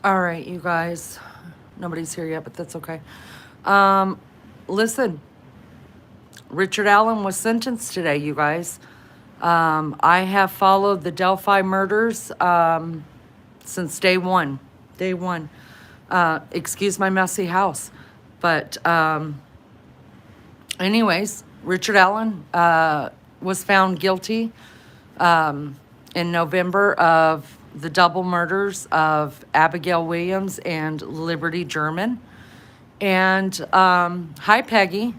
All right, you guys. Nobody's here yet, but that's okay. Um, Listen, Richard Allen was sentenced today, you guys. I have followed the Delphi murders since day one. Day one. Excuse my messy house. But, anyways, Richard Allen was found guilty in November of the double murders of Abigail Williams and Liberty German. And hi, Peggy.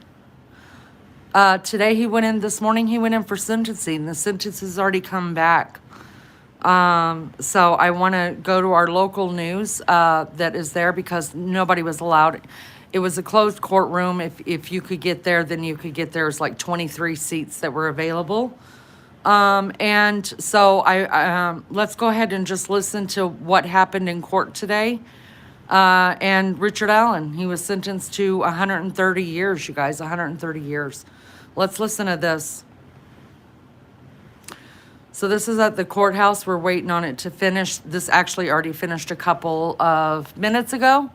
Today he went in, this morning he went in for sentencing. The sentence has already come back. So I want to go to our local news that is there because nobody was allowed. It was a closed courtroom. If you could get there, then you could get there. There's like 23 seats that were available. And so let's go ahead and just listen to what happened in court today. And Richard Allen, he was sentenced to 130 years, you guys, 130 years. Let's listen to this. So this is at the courthouse. We're waiting on it to finish. This actually already finished a couple of minutes ago.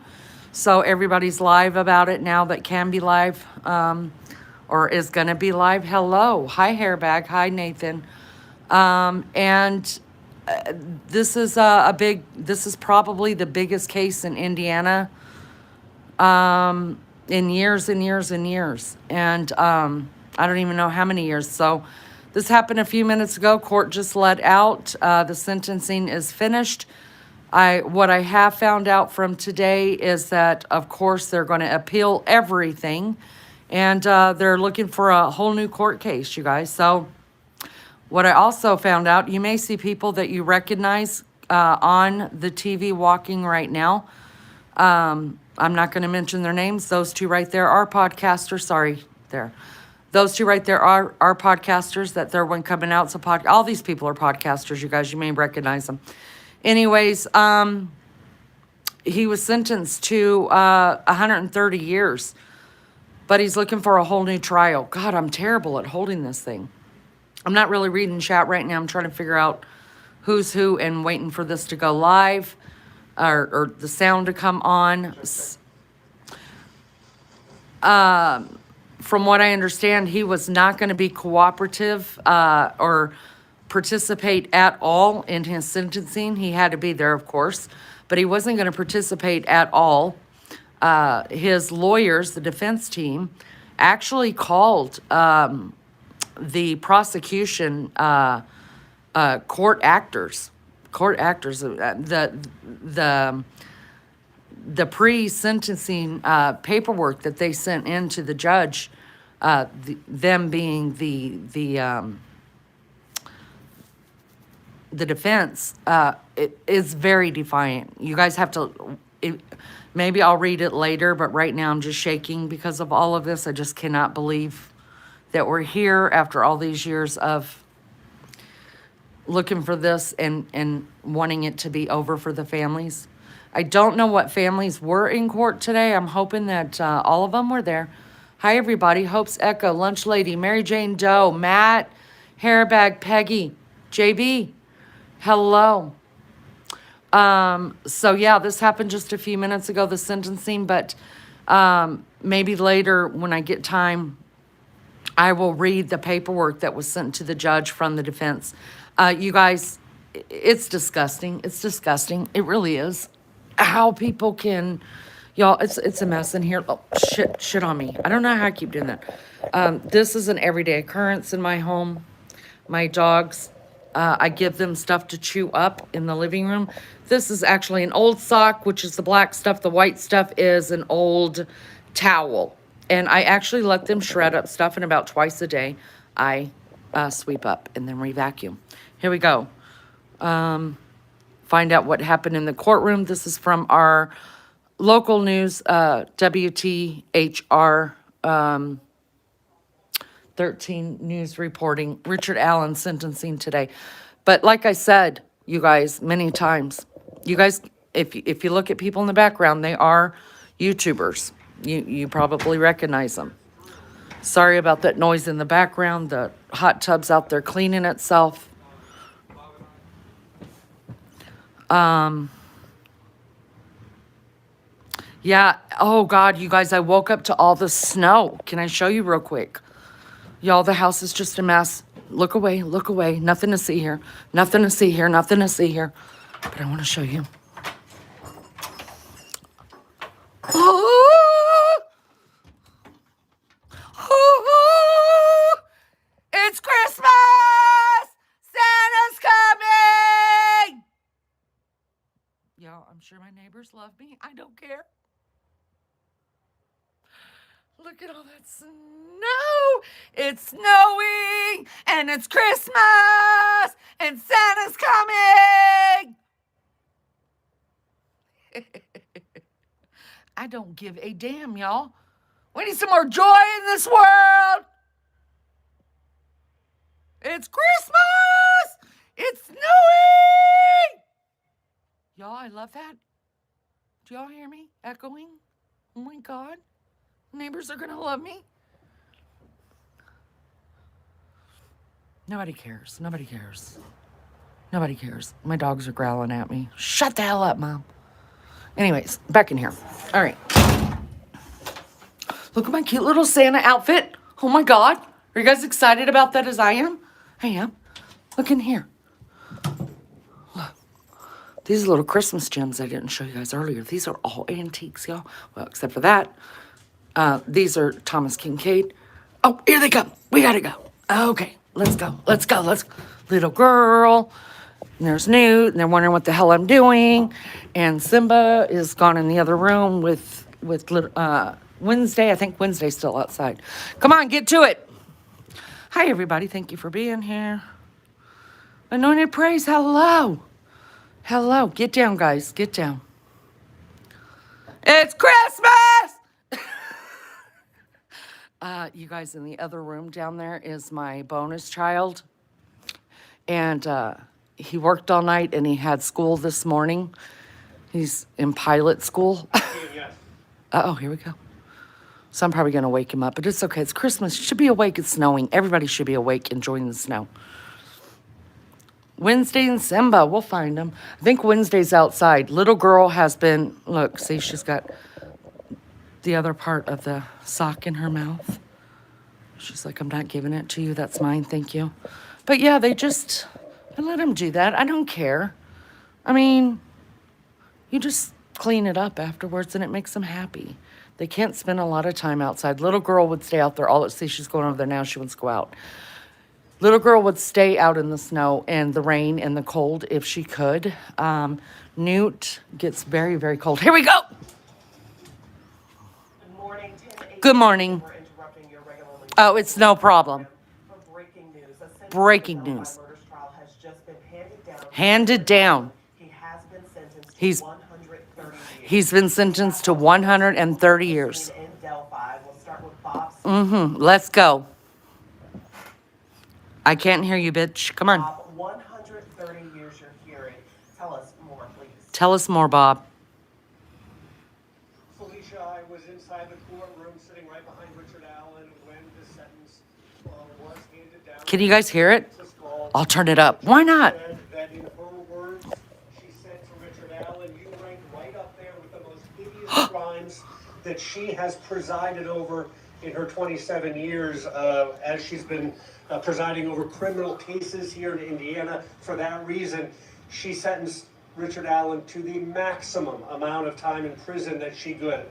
So everybody's live about it now that can be live, or is going to be live. Hello. Hi, Hairbag. Hi, Nathan. And this is this is probably the biggest case in Indiana in years and years and years. And I don't even know how many years. So this happened a few minutes ago. Court just let out. The sentencing is finished. What I have found out from today is that, of course, they're going to appeal everything. And they're looking for a whole new court case, you guys. So what I also found out, you may see people that you recognize on the TV walking right now. I'm not going to mention their names. Those two right there are podcasters. Sorry, there. Those two right there are podcasters. That third one coming out. So all these people are podcasters, you guys. You may recognize them. Anyways, he was sentenced to 130 years. But he's looking for a whole new trial. God, I'm terrible at holding this thing. I'm not really reading chat right now. I'm trying to figure out who's who and waiting for this to go live or the sound to come on. From what I understand, he was not going to be cooperative or participate at all in his sentencing. He had to be there, of course, but he wasn't going to participate at all. His lawyers, the defense team, actually called the prosecution court actors, the pre-sentencing paperwork that they sent in to the judge, them being the defense, it is very defiant. You guys have to, maybe I'll read it later, but right now I'm just shaking because of all of this. I just cannot believe that we're here after all these years of looking for this and wanting it to be over for the families. I don't know what families were in court today. I'm hoping that all of them were there. Hi, everybody. Hope's Echo, Lunch Lady, Mary Jane Doe, Matt, Hairbag, Peggy, JB. Hello. So yeah, this happened just a few minutes ago, the sentencing, but maybe later when I get time, I will read the paperwork that was sent to the judge from the defense. You guys, it's disgusting. It's disgusting. It really is. How people can, y'all, it's a mess in here. Oh, shit on me. I don't know how I keep doing that. This is an everyday occurrence in my home. My dogs, I give them stuff to chew up in the living room. This is actually an old sock, which is the black stuff. The white stuff is an old towel. And I actually let them shred up stuff, and about twice a day, I sweep up and then re-vacuum. Here we go. Find out what happened in the courtroom. This is from our local news, WTHR 13 News reporting Richard Allen sentencing today. But like I said, you guys, many times, you guys, if you look at people in the background, they are YouTubers. You probably recognize them. Sorry about that noise in the background. The hot tub's out there cleaning itself. Yeah. Oh, God, you guys, I woke up to all the snow. Can I show you real quick? Y'all, the house is just a mess. Look away, look away. Nothing to see here. Nothing to see here. Nothing to see here. But I want to show you. Oh, oh, it's Christmas! Santa's coming! Y'all, I'm sure my neighbors love me. I don't care. Look at all that snow. It's snowing and it's Christmas and Santa's coming. I don't give a damn, y'all. We need some more joy in this world. It's Christmas. It's snowing. Y'all, I love that. Do y'all hear me echoing? Oh my God. Neighbors are going to love me. Nobody cares. Nobody cares. Nobody cares. My dogs are growling at me. Shut the hell up, Mom. Anyways, back in here. All right. Look at my cute little Santa outfit. Oh my God. Are you guys excited about that as I am? I am. Look in here. Look. These little Christmas gems I didn't show you guys earlier. These are all antiques, y'all. Well, except for that. These are Thomas Kincaid. Oh, here they come. We gotta go. Okay, let's go. Let's go. Let's go. Little girl. And there's Newt. And they're wondering what the hell I'm doing. And Simba is gone in the other room with Wednesday. I think Wednesday's still outside. Come on, get to it. Hi, everybody. Thank you for being here. Anointed Praise. Hello. Hello. Get down, guys. Get down. It's Christmas! You guys, in the other room down there is my bonus child. And he worked all night and he had school this morning. He's in pilot school. Uh-oh, here we go. So I'm probably going to wake him up. But it's okay. It's Christmas. You should be awake. It's snowing. Everybody should be awake enjoying the snow. Wednesday and Simba. We'll find him. I think Wednesday's outside. Little girl has been... Look, see, she's got the other part of the sock in her mouth. She's like, I'm not giving it to you. That's mine. Thank you. But yeah, I let them do that. I don't care. I mean, you just clean it up afterwards and it makes them happy. They can't spend a lot of time outside. Little girl would stay out there. See, she's going over there now. She wants to go out. Little girl would stay out in the snow and the rain and the cold if she could. Newt gets very, very cold. Here we go. Good morning. Good morning. Oh, it's no problem. Breaking news. Handed down. He's been sentenced to 130 years. Let's go. I can't hear you, bitch. Come on. 130 years you're hearing. Tell us more, please. Tell us more, Bob. Felicia, I was inside the courtroom sitting right behind Richard Allen when the sentence was handed down. Can you guys hear it? I'll turn it up. Why not? That in her words, she said to Richard Allen, you rank right up there with the most hideous crimes that she has presided over in her 27 years as she's been presiding over criminal cases here in Indiana. For that reason, she sentenced Richard Allen to the maximum amount of time in prison that she could.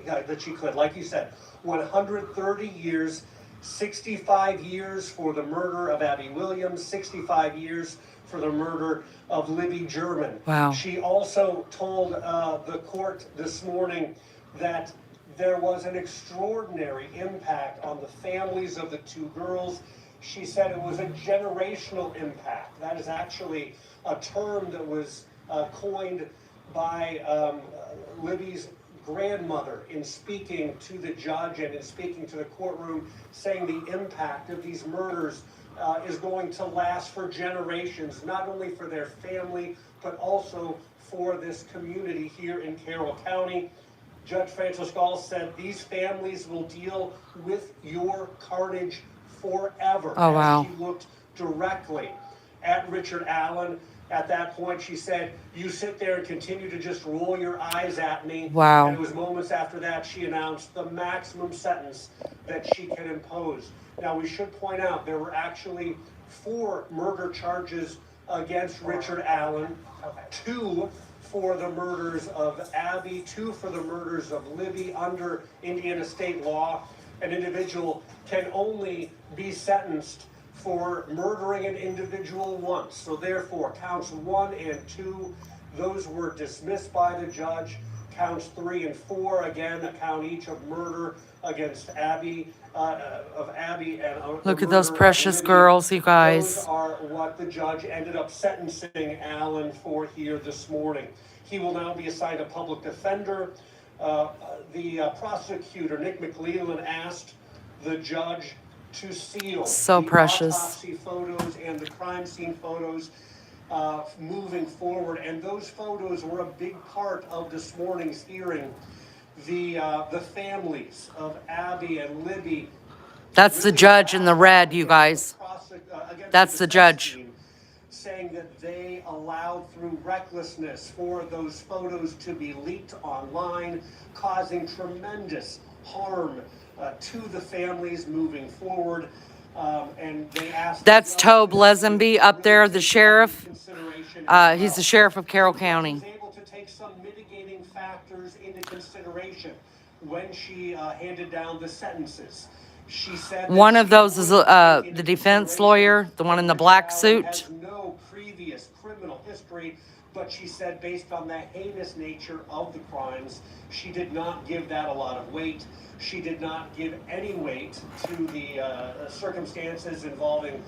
Like you said, 130 years, 65 years for the murder of Abby Williams, 65 years for the murder of Libby German. Wow. She also told the court this morning that there was an extraordinary impact on the families of the two girls. She said it was a generational impact. That is actually a term that was coined by Libby's grandmother in speaking to the judge and in speaking to the courtroom, saying the impact of these murders is going to last for generations, not only for their family, but also for this community here in Carroll County. Judge Francis Gall said these families will deal with your carnage forever. Oh, wow. She looked directly at Richard Allen. At that point, she said, "You sit there and continue to just roll your eyes at me." Wow. And it was moments after that she announced the maximum sentence that she can impose. Now, we should point out there were actually 4 murder charges against Richard Allen, 2 for the murders of Abby, 2 for the murders of Libby. Under Indiana state law, an individual can only be sentenced for murdering an individual once. So therefore, counts 1 and 2, those were dismissed by the judge. Counts 3 and 4, again, account each of murder against Abby, and Look at those precious girls, you guys. Those are what the judge ended up sentencing Allen for here this morning. He will now be assigned a public defender. The prosecutor, Nick McLeland, asked the judge to seal so the precious autopsy photos and the crime scene photos moving forward. And those photos were a big part of this morning's hearing. The families of Abby and Libby. That's the judge in the red, you guys. That's the judge. Saying that they allowed through recklessness for those photos to be leaked online, causing tremendous harm to the families moving forward. And they asked. That's Tobe Lesenby up there, the sheriff. He's the sheriff of Carroll County. Was able to take some mitigating factors into consideration when she handed down the sentences. She said one of those is the defense lawyer, the one in the black suit. Has no previous criminal history, but she said based on the heinous nature of the crimes, she did not give that a lot of weight. She did not give any weight to the circumstances involving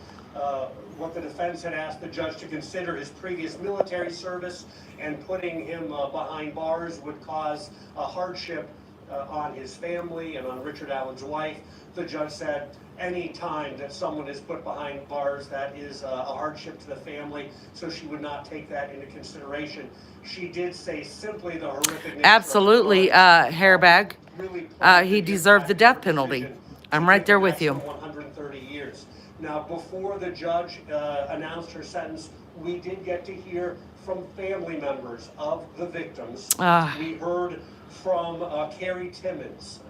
what the defense had asked the judge to consider his previous military service, and putting him behind bars would cause a hardship on his family and on Richard Allen's wife. The judge said any time that someone is put behind bars, that is a hardship to the family, so she would not take that into consideration. She did say simply the horrific nature. Absolutely, hairbag. He deserved the death penalty. I'm right there with you. 130 years. Now, before the judge announced her sentence, we did get to hear from family members of the victims. We heard from Carrie Timmons,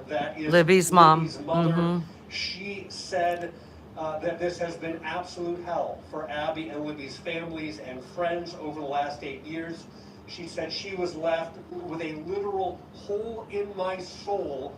that is Libby's mom. mother. Mm-hmm. She said that this has been absolute hell for Abby and Libby's families and friends over the last 8 years. She said she was left with a literal hole in my soul.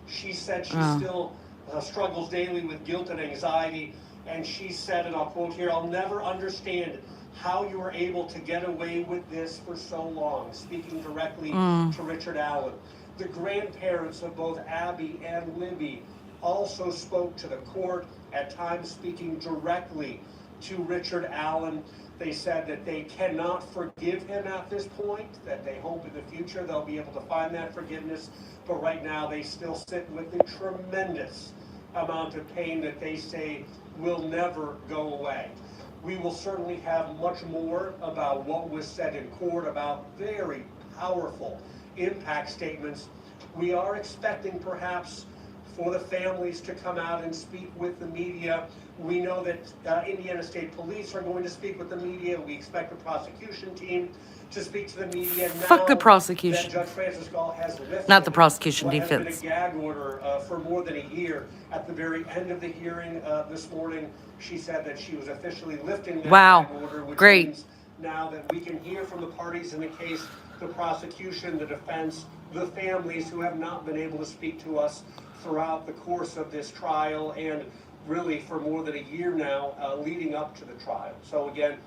She said she still struggles daily with guilt and anxiety. And she said, and I'll quote here, "I'll never understand how you were able to get away with this for so long," speaking directly to Richard Allen. The grandparents of both Abby and Libby also spoke to the court, at times speaking directly to Richard Allen. They said that they cannot forgive him at this point, that they hope in the future they'll be able to find that forgiveness, but right now they still sit with the tremendous amount of pain that they say will never go away. We will certainly have much more about what was said in court, about very powerful impact statements. We are expecting perhaps for the families to come out and speak with the media. We know that Indiana State Police are going to speak with the media. We expect the prosecution team to speak to the media. Fuck the prosecution. Judge Francis Gall has lifted not the prosecution, what defense. has been a gag order for more than a year. At the very end of the hearing this morning, she said that she was officially lifting that gag order, which great. means now that we can hear from the parties in the case, the prosecution, the defense, the families who have not been able to speak to us throughout the course of this trial, and really for more than a year now leading up to the trial. So again,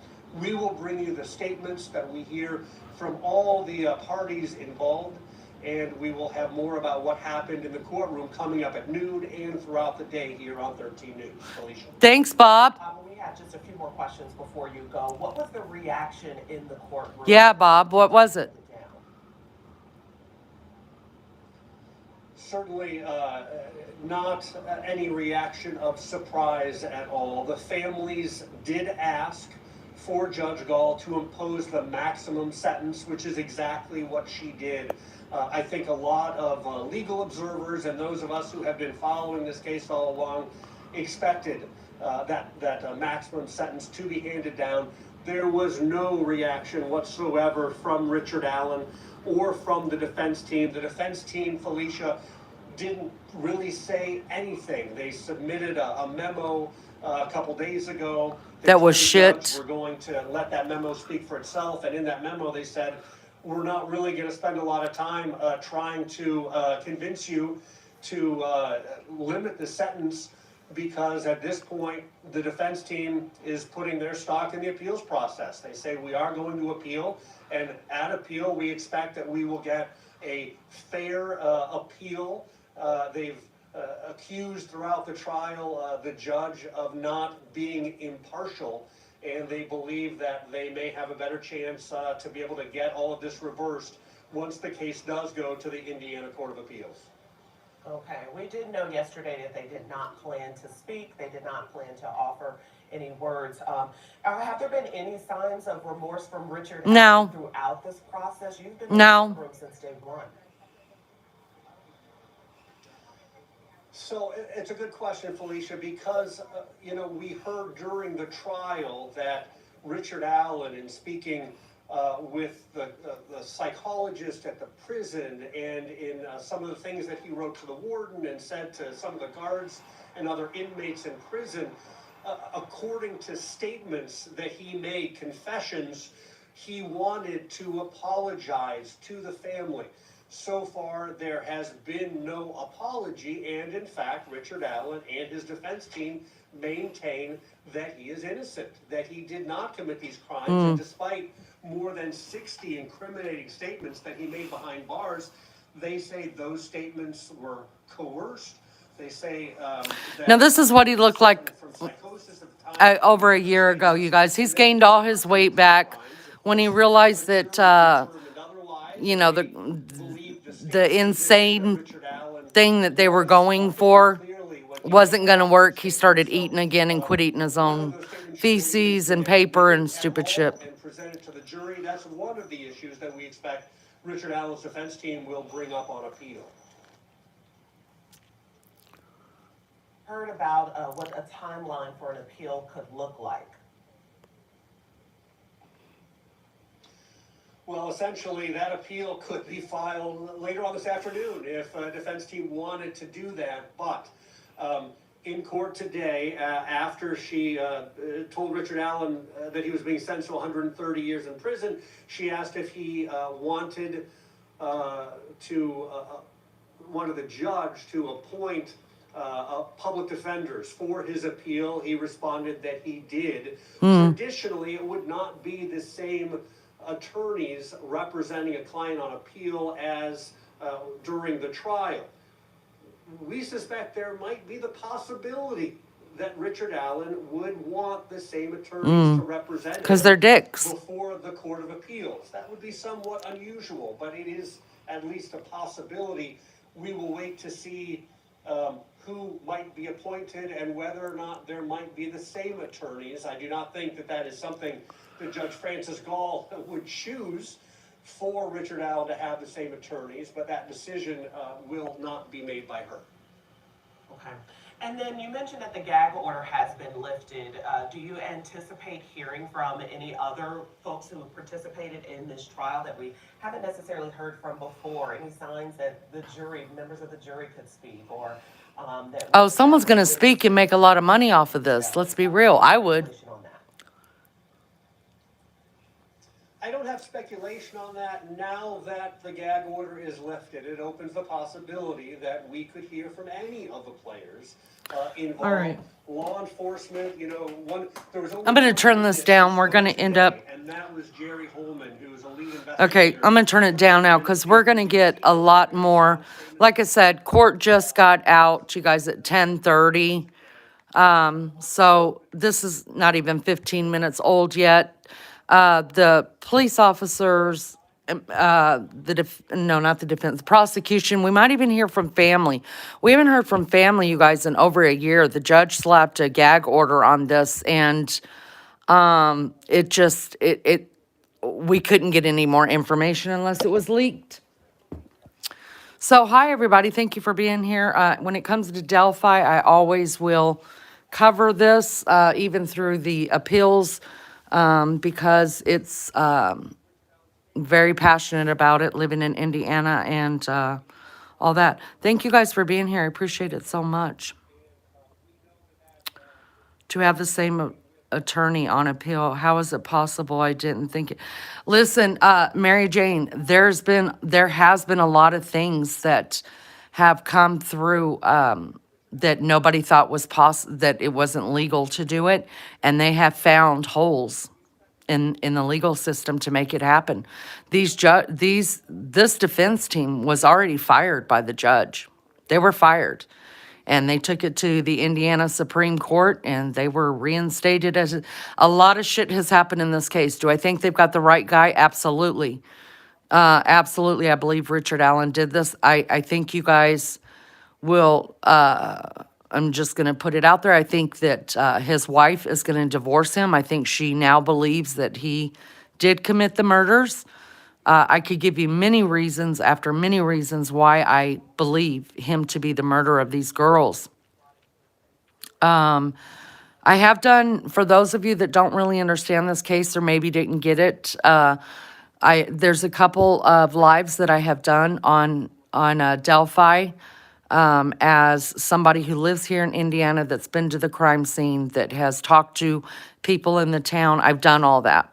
we will bring you the statements that we hear from all the parties involved, and we will have more about what happened in the courtroom coming up at noon and throughout the day here on 13 News. Alicia. Thanks, Bob. We had just a few more questions before you go. What was the reaction in the courtroom? Yeah, Bob, what was it? Certainly not any reaction of surprise at all. The families did ask for Judge Gall to impose the maximum sentence, which is exactly what she did. I think a lot of legal observers and those of us who have been following this case all along expected that maximum sentence to be handed down. There was no reaction whatsoever from Richard Allen or from the defense team. The defense team, Felicia, didn't really say anything. They submitted a memo a couple days ago. That was told the judge shit. we're going to let that memo speak for itself. And in that memo, they said, we're not really going to spend a lot of time trying to convince you to limit the sentence, because at this point, the defense team is putting their stock in the appeals process. They say we are going to appeal, and at appeal, we expect that we will get a fair appeal. They've accused throughout the trial the judge of not being impartial, and they believe that they may have a better chance to be able to get all of this reversed once the case does go to the Indiana Court of Appeals. Okay, we did know yesterday that they did not plan to speak, they did not plan to offer any words. Have there been any signs of remorse from Richard No. throughout this process? You've been No. in the room since day one. So it's a good question, Felicia, because, we heard during the trial that Richard Allen, in speaking with the psychologist at the prison, and in some of the things that he wrote to the warden and said to some of the guards and other inmates in prison, according to statements that he made, confessions, he wanted to apologize to the family. So far, there has been no apology, and in fact, Richard Allen and his defense team maintain that he is innocent, that he did not commit these crimes, and despite more than 60 incriminating statements that he made behind bars, they say those statements were coerced. They say that Now, this is what he looked like from psychosis at the time. over a year ago, you guys. He's gained all his weight back when he realized that, the insane thing that they were going for wasn't going to work. He started eating again and quit eating his own feces and paper and stupid shit. And presented to the jury. That's one of the issues that we expect Richard Allen's defense team will bring up on appeal. Heard about what a timeline for an appeal could look like. Well, essentially, that appeal could be filed later on this afternoon if a defense team wanted to do that. But in court today, after she told Richard Allen that he was being sentenced to 130 years in prison, she asked if he wanted the judge to appoint public defenders for his appeal. He responded that he did. Traditionally, it would not be the same attorneys representing a client on appeal as during the trial. We suspect there might be the possibility that Richard Allen would want the same attorneys to represent him Because they're dicks. before the Court of Appeals. That would be somewhat unusual, but it is at least a possibility. We will wait to see who might be appointed and whether or not there might be the same attorneys. I do not think that that is something that Judge Frances Gall would choose for Richard Allen to have the same attorneys, but that decision will not be made by her. Okay. And then you mentioned that the gag order has been lifted. Do you anticipate hearing from any other folks who participated in this trial that we haven't necessarily heard from before? Any signs that the jury, members of the jury could speak, or that... Oh, someone's going to speak and make a lot of money off of this. Let's be real. I would. On that? I don't have speculation on that. Now that the gag order is lifted, it opens the possibility that we could hear from any of the players involved. All right. Law enforcement, there was only I'm going to turn this down. We're going to end up... And that was Jerry Holman, who's a lead investigator. Okay, I'm going to turn it down now because we're going to get a lot more. Like I said, court just got out, you guys, at 10:30. So this is not even 15 minutes old yet. The police officers, not the defense, the prosecution, we might even hear from family. We haven't heard from family, you guys, in over a year. The judge slapped a gag order on this, and we couldn't get any more information unless it was leaked. So, hi, everybody. Thank you for being here. When it comes to Delphi, I always will cover this, even through the appeals because it's very passionate about it, living in Indiana and all that. Thank you guys for being here. I appreciate it so much. To have the same attorney on appeal, how is it possible? I didn't think it. Listen, Mary Jane, there has been a lot of things that have come through that nobody thought was that it wasn't legal to do it, and they have found holes in the legal system to make it happen. This defense team was already fired by the judge. They were fired. And they took it to the Indiana Supreme Court, and they were reinstated as a lot of shit has happened in this case. Do I think they've got the right guy? Absolutely. Absolutely. I believe Richard Allen did this. I think you guys will, I'm just going to put it out there. I think that his wife is going to divorce him. I think she now believes that he did commit the murders. I could give you many reasons after many reasons why I believe him to be the murderer of these girls. I have done, for those of you that don't really understand this case or maybe didn't get it, there's a couple of lives that I have done on Delphi as somebody who lives here in Indiana that's been to the crime scene, that has talked to people in the town. I've done all that.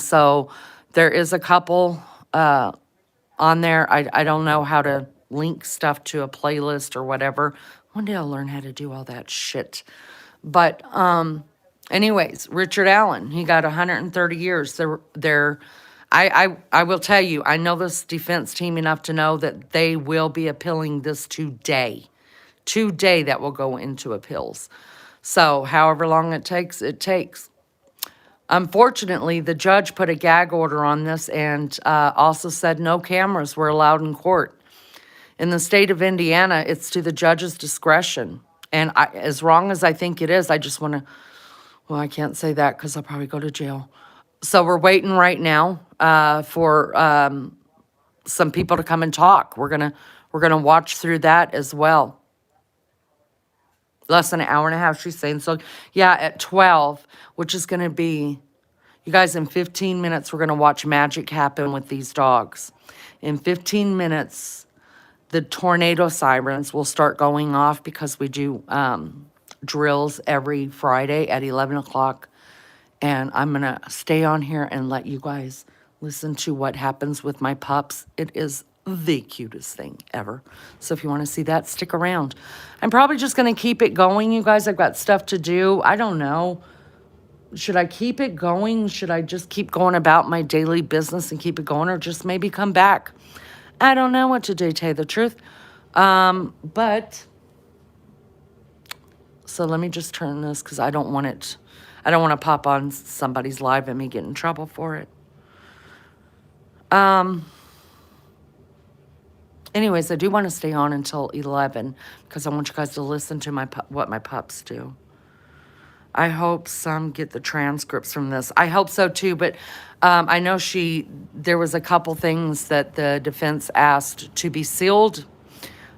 So there is a couple on there. I don't know how to link stuff to a playlist or whatever. One day I'll learn how to do all that shit. But anyways, Richard Allen, he got 130 years. I will tell you, I know this defense team enough to know that they will be appealing this today. Today that will go into appeals. So however long it takes, it takes. Unfortunately, the judge put a gag order on this and also said no cameras were allowed in court. In the state of Indiana, it's to the judge's discretion. And as wrong as I think it is, I just want to, well, I can't say that because I'll probably go to jail. So we're waiting right now for some people to come and talk. We're gonna watch through that as well. Less than an hour and a half, she's saying. So yeah, at 12, which is gonna be, you guys, in 15 minutes, we're gonna watch magic happen with these dogs. In 15 minutes, the tornado sirens will start going off because we do drills every Friday at 11 o'clock. And I'm going to stay on here and let you guys listen to what happens with my pups. It is the cutest thing ever. So if you want to see that, stick around. I'm probably just going to keep it going, you guys. I've got stuff to do. I don't know. Should I keep it going? Should I just keep going about my daily business and keep it going, or just maybe come back? I don't know what to do, to tell you the truth. But, so let me just turn this because I don't want it. I don't want to pop on somebody's live and me get in trouble for it. Anyways, I do want to stay on until 11 because I want you guys to listen to what my pups do. I hope some get the transcripts from this. I hope so too, but I know there was a couple things that the defense asked to be sealed.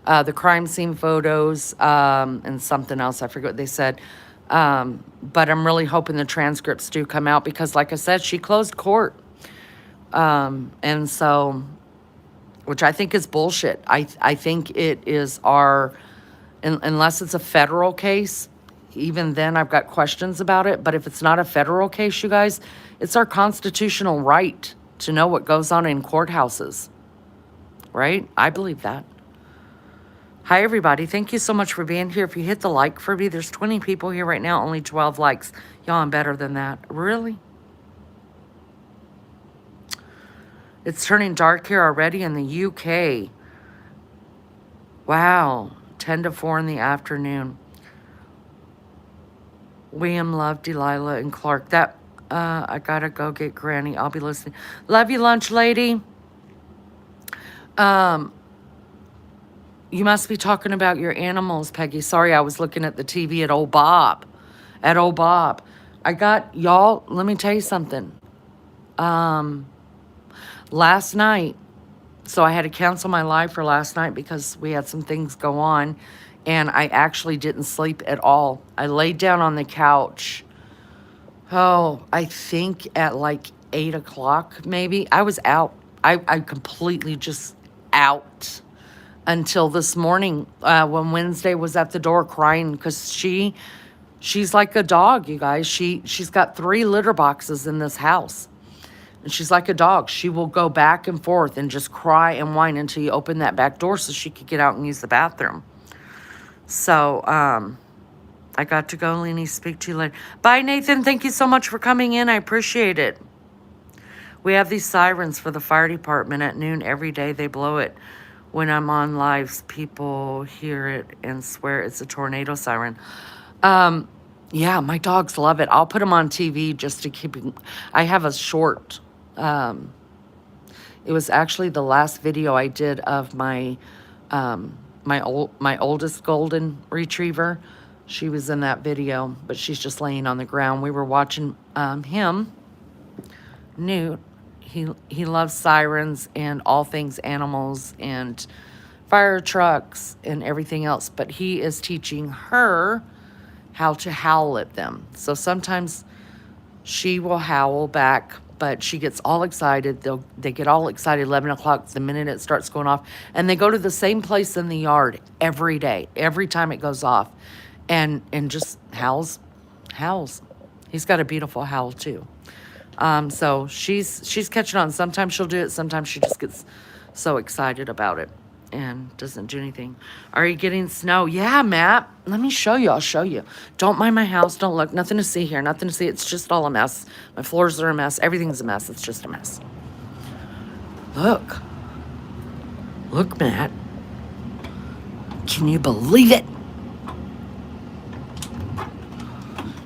The crime scene photos and something else. I forget what they said. But I'm really hoping the transcripts do come out because, like I said, she closed court. And so, which I think is bullshit. I think it is unless it's a federal case, even then I've got questions about it. But if it's not a federal case, you guys, it's our constitutional right to know what goes on in courthouses, right? I believe that. Hi, everybody. Thank you so much for being here. If you hit the like for me, there's 20 people here right now, only 12 likes. Y'all, I'm better than that. Really? It's turning dark here already in the UK. Wow. 10 to 4 in the afternoon. William, Love, Delilah, and Clark. I gotta go get Granny. I'll be listening. Love you, lunch lady. You must be talking about your animals, Peggy. Sorry, I was looking at the TV at old Bob. Y'all, let me tell you something. Last night, so I had to cancel my live for last night because we had some things go on, and I actually didn't sleep at all. I laid down on the couch Oh, I think at like 8 o'clock, maybe. I was out. I completely just out until this morning when Wednesday was at the door crying because she's like a dog, you guys. She's got 3 litter boxes in this house. And she's like a dog. She will go back and forth and just cry and whine until you open that back door so she could get out and use the bathroom. So, I got to go, Leanie. Speak to you later. Bye, Nathan. Thank you so much for coming in. I appreciate it. We have these sirens for the fire department at noon every day. They blow it. When I'm on lives, people hear it and swear it's a tornado siren. Yeah, my dogs love it. I'll put them on TV just to keep. I have a short. It was actually the last video I did of my oldest golden retriever. She was in that video, but she's just laying on the ground. We were watching him, Newt. He loves sirens and all things animals and fire trucks and everything else, but he is teaching her how to howl at them. So sometimes she will howl back, but she gets all excited. They get all excited 11 o'clock the minute it starts going off, and they go to the same place in the yard every day, every time it goes off, and just howls. He's got a beautiful howl too. So she's catching on. Sometimes she'll do it. Sometimes she just gets so excited about it and doesn't do anything. Are you getting snow? Yeah, Matt. Let me show you. I'll show you. Don't mind my house. Don't look. Nothing to see here. Nothing to see. It's just all a mess. My floors are a mess. Everything's a mess. It's just a mess. Look. Look, Matt. Can you believe it?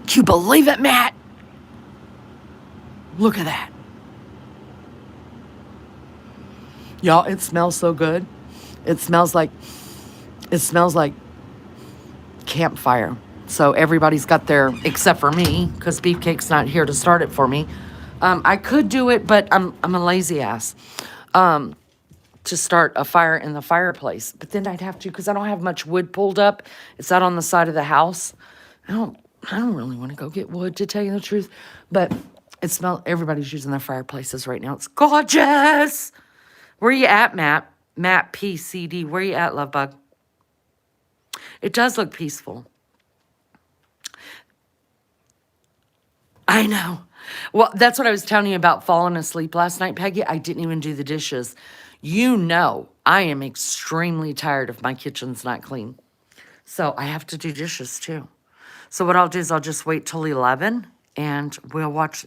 Can you believe it, Matt? Look at that. Y'all, it smells so good. It smells like campfire. So everybody's got their, except for me, because Beefcake's not here to start it for me. I could do it, but I'm a lazy ass. To start a fire in the fireplace. But then I'd have to, because I don't have much wood pulled up. It's out on the side of the house. I don't really want to go get wood, to tell you the truth. But it smells, everybody's using their fireplaces right now. It's gorgeous. Where you at, Matt? Matt PCD. Where you at, love bug? It does look peaceful. I know. Well, that's what I was telling you about falling asleep last night, Peggy. I didn't even do the dishes. You know, I am extremely tired if my kitchen's not clean. So I have to do dishes too. So what I'll do is I'll just wait till 11 and we'll watch.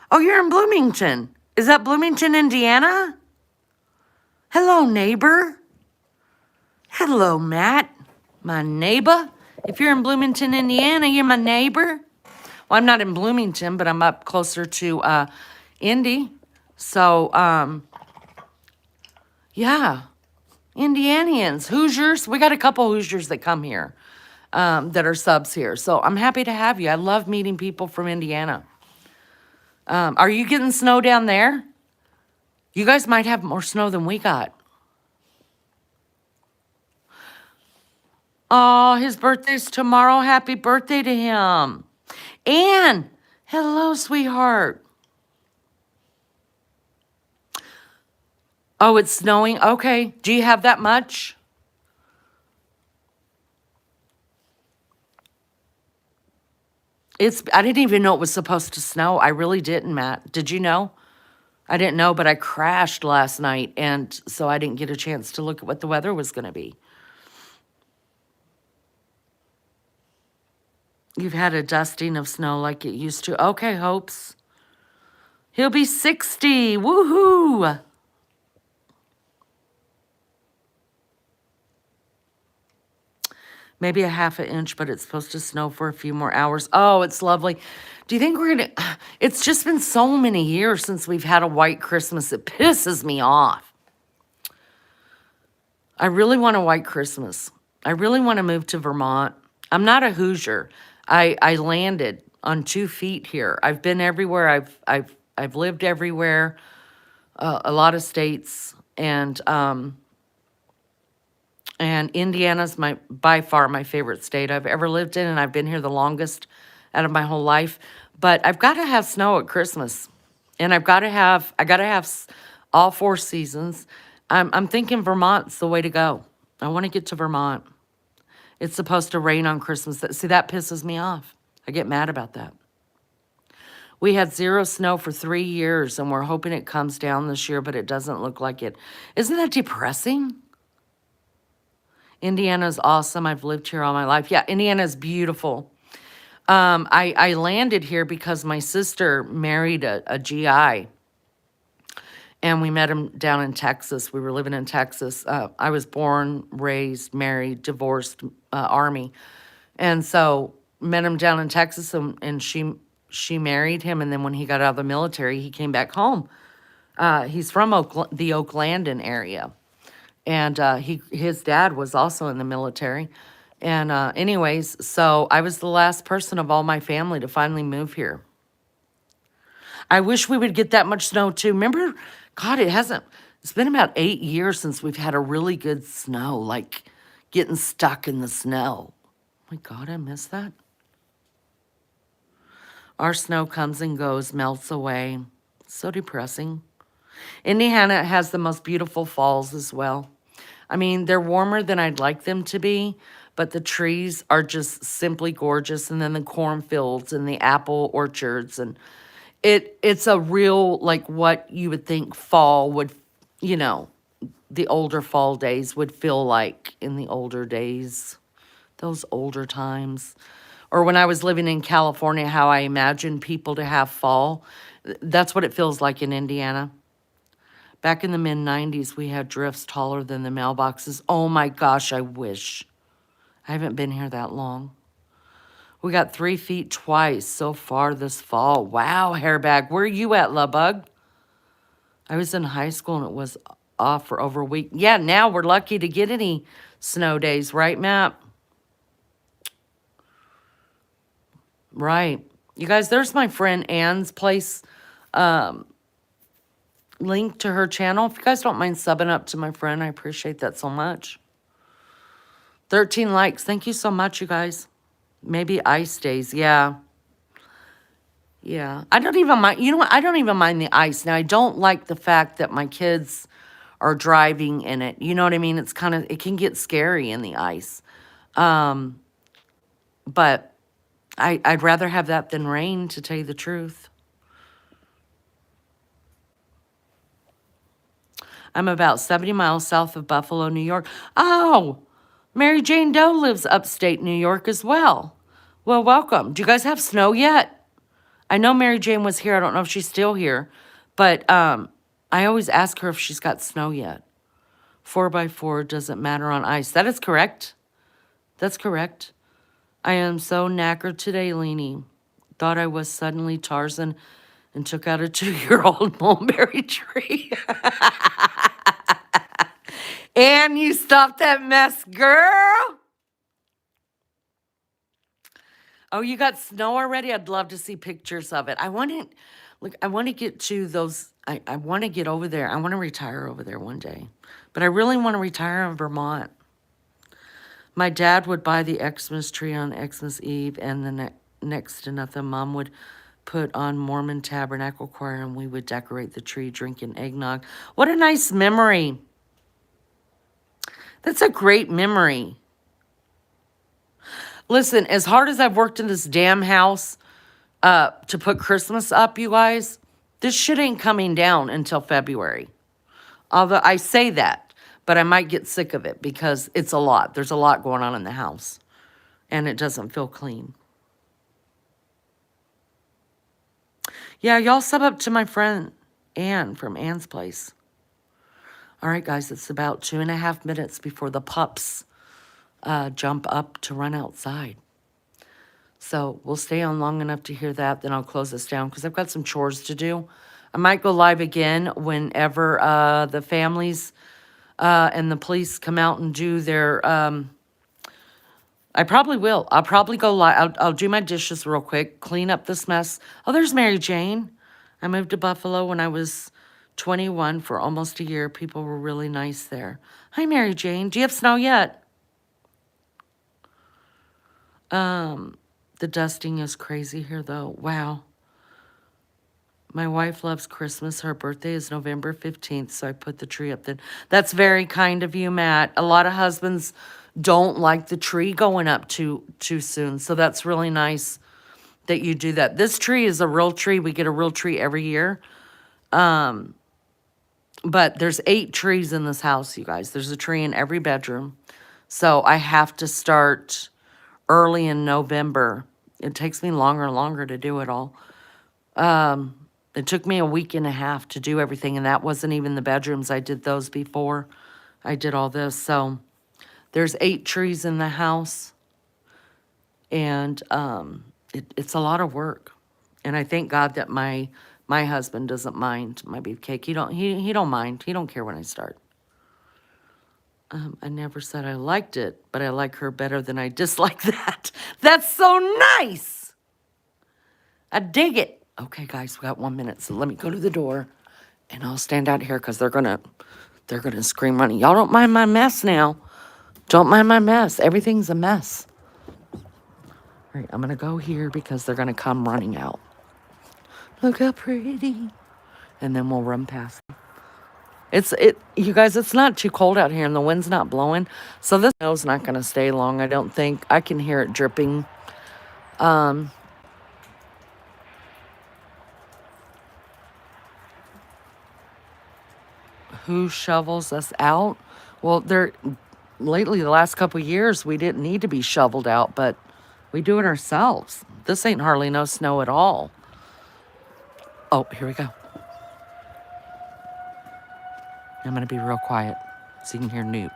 Oh, you're in Bloomington. Is that Bloomington, Indiana? Hello, neighbor. Hello, Matt. My neighbor. If you're in Bloomington, Indiana, you're my neighbor. Well, I'm not in Bloomington, but I'm up closer to Indy. So, yeah. Indianians, Hoosiers. We got a couple Hoosiers that come here that are subs here. So I'm happy to have you. I love meeting people from Indiana. Are you getting snow down there? You guys might have more snow than we got. Oh, his birthday's tomorrow. Happy birthday to him. Anne, hello, sweetheart. Oh, it's snowing? Okay. Do you have that much? I didn't even know it was supposed to snow. I really didn't, Matt. Did you know? I didn't know, but I crashed last night, and so I didn't get a chance to look at what the weather was going to be. You've had a dusting of snow like it used to. Okay, Hopes. He'll be 60. Woohoo! Maybe a half an inch, but it's supposed to snow for a few more hours. Oh, it's lovely. Do you think we're going to... It's just been so many years since we've had a white Christmas. It pisses me off. I really want a white Christmas. I really want to move to Vermont. I'm not a Hoosier. I landed on 2 feet here. I've been everywhere. I've lived everywhere, a lot of states, and Indiana's by far my favorite state I've ever lived in, and I've been here the longest out of my whole life. But I've got to have snow at Christmas. And I got to have all 4 seasons. I'm thinking Vermont's the way to go. I want to get to Vermont. It's supposed to rain on Christmas. See, that pisses me off. I get mad about that. We had 0 snow for 3 years, and we're hoping it comes down this year, but it doesn't look like it. Isn't that depressing? Indiana's awesome. I've lived here all my life. Yeah, Indiana's beautiful. I landed here because my sister married a GI, and we met him down in Texas. We were living in Texas. I was born, raised, married, divorced, Army. And so met him down in Texas, and she married him. And then when he got out of the military, he came back home. He's from the Oaklandon area. And his dad was also in the military. And anyways, so I was the last person of all my family to finally move here. I wish we would get that much snow too. Remember, God, it's been about 8 years since we've had a really good snow, like getting stuck in the snow. Oh my God, I miss that. Our snow comes and goes, melts away. So depressing. Indiana has the most beautiful falls as well. I mean, they're warmer than I'd like them to be, but the trees are just simply gorgeous. And then the cornfields and the apple orchards, and it's a real, like, what you would think fall would, the older fall days would feel like in the older days, those older times. Or when I was living in California, how I imagined people to have fall. That's what it feels like in Indiana. Back in the mid-90s, we had drifts taller than the mailboxes. Oh my gosh, I wish. I haven't been here that long. We got 3 feet twice so far this fall. Wow, hairbag. Where are you at, Lubug? I was in high school and it was off for over a week. Yeah, now we're lucky to get any snow days, right, Matt? Right. You guys, there's my friend Ann's place. Link to her channel. If you guys don't mind subbing up to my friend, I appreciate that so much. 13 likes. Thank you so much, you guys. Maybe ice days. Yeah. Yeah. I don't even mind. You know what? I don't even mind the ice. Now, I don't like the fact that my kids are driving in it. You know what I mean? It can get scary in the ice. But I'd rather have that than rain, to tell you the truth. I'm about 70 miles south of Buffalo, New York. Oh, Mary Jane Doe lives upstate New York as well. Well, welcome. Do you guys have snow yet? I know Mary Jane was here. I don't know if she's still here. But I always ask her if she's got snow yet. 4x4 doesn't matter on ice. That is correct. That's correct. I am so knackered today, Leanie. Thought I was suddenly Tarzan and took out a 2-year-old mulberry tree. And you stopped that mess, girl. Oh, you got snow already? I'd love to see pictures of it. I want to get to those. I want to get over there. I want to retire over there one day. But I really want to retire in Vermont. My dad would buy the Xmas tree on Xmas Eve, and the next to nothing, Mom would put on Mormon Tabernacle Choir, and we would decorate the tree drinking eggnog. What a nice memory. That's a great memory. Listen, as hard as I've worked in this damn house to put Christmas up, you guys, this shit ain't coming down until February. Although I say that, but I might get sick of it because it's a lot. There's a lot going on in the house, and it doesn't feel clean. Yeah, y'all sub up to my friend Ann from Ann's place. All right, guys, it's about 2.5 minutes before the pups jump up to run outside. So we'll stay on long enough to hear that. Then I'll close this down because I've got some chores to do. I might go live again whenever the families and the police come out and do their... I probably will. I'll probably go live. I'll do my dishes real quick, clean up this mess. Oh, there's Mary Jane. I moved to Buffalo when I was 21 for almost a year. People were really nice there. Hi, Mary Jane. Do you have snow yet? The dusting is crazy here, though. Wow. My wife loves Christmas. Her birthday is November 15th, so I put the tree up then. That's very kind of you, Matt. A lot of husbands don't like the tree going up too soon, so that's really nice that you do that. This tree is a real tree. We get a real tree every year. But there's 8 trees in this house, you guys. There's a tree in every bedroom. So I have to start early in November. It takes me longer and longer to do it all. It took me a week and a half to do everything, and that wasn't even the bedrooms. I did those before I did all this. So there's 8 trees in the house, and it's a lot of work. And I thank God that my husband doesn't mind my beefcake. He don't mind. He don't care when I start. I never said I liked it, but I like her better than I dislike that. That's so nice. I dig it. Okay, guys, we got 1 minute, so let me go to the door, and I'll stand out here because they're gonna scream running. Y'all don't mind my mess now. Don't mind my mess. Everything's a mess. All right, I'm gonna go here because they're gonna come running out. Look how pretty. And then we'll run past them. You guys, it's not too cold out here and the wind's not blowing. So this snow's not going to stay long, I don't think. I can hear it dripping. Who shovels us out? Well, lately, the last couple years, we didn't need to be shoveled out, but we do it ourselves. This ain't hardly no snow at all. Oh, here we go. I'm going to be real quiet so you can hear Newt.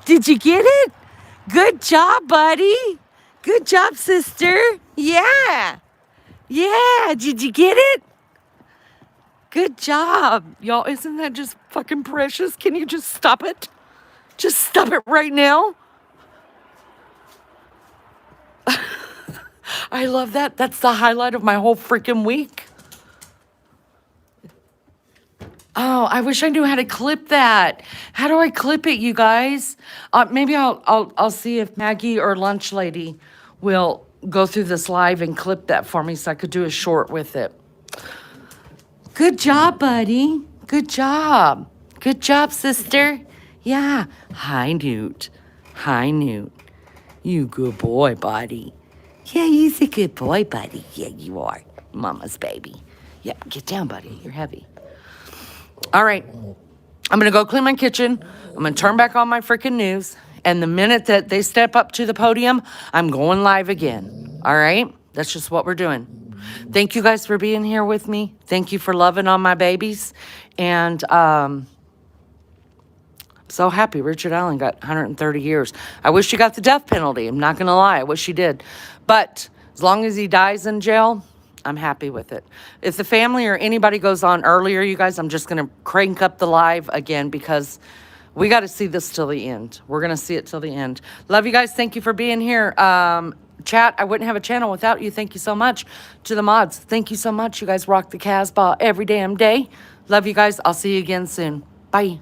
Did you get it? Good job, buddy. Good job, sister. Yeah. Yeah. Did you get it? Good job. Y'all, isn't that just fucking precious? Can you just stop it? Just stop it right now. I love that. That's the highlight of my whole freaking week. Oh, I wish I knew how to clip that. How do I clip it, you guys? Maybe I'll see if Maggie or Lunch Lady will go through this live and clip that for me so I could do a short with it. Good job, buddy. Good job. Good job, sister. Yeah. Hi, Newt. Hi, Newt. You good boy, buddy. Yeah, you're a good boy, buddy. Yeah, you are. Mama's baby. Yep, get down, buddy. You're heavy. All right, I'm going to go clean my kitchen. I'm going to turn back on my freaking news. And the minute that they step up to the podium, I'm going live again. All right? That's just what we're doing. Thank you guys for being here with me. Thank you for loving on my babies. And I'm so happy Richard Allen got 130 years. I wish he got the death penalty. I'm not going to lie. I wish he did. But as long as he dies in jail, I'm happy with it. If the family or anybody goes on earlier, you guys, I'm just going to crank up the live again because we got to see this till the end. We're going to see it till the end. Love you guys. Thank you for being here. Chat, I wouldn't have a channel without you. Thank you so much. To the mods, thank you so much. You guys rock the Casbah every damn day. Love you guys. I'll see you again soon. Bye.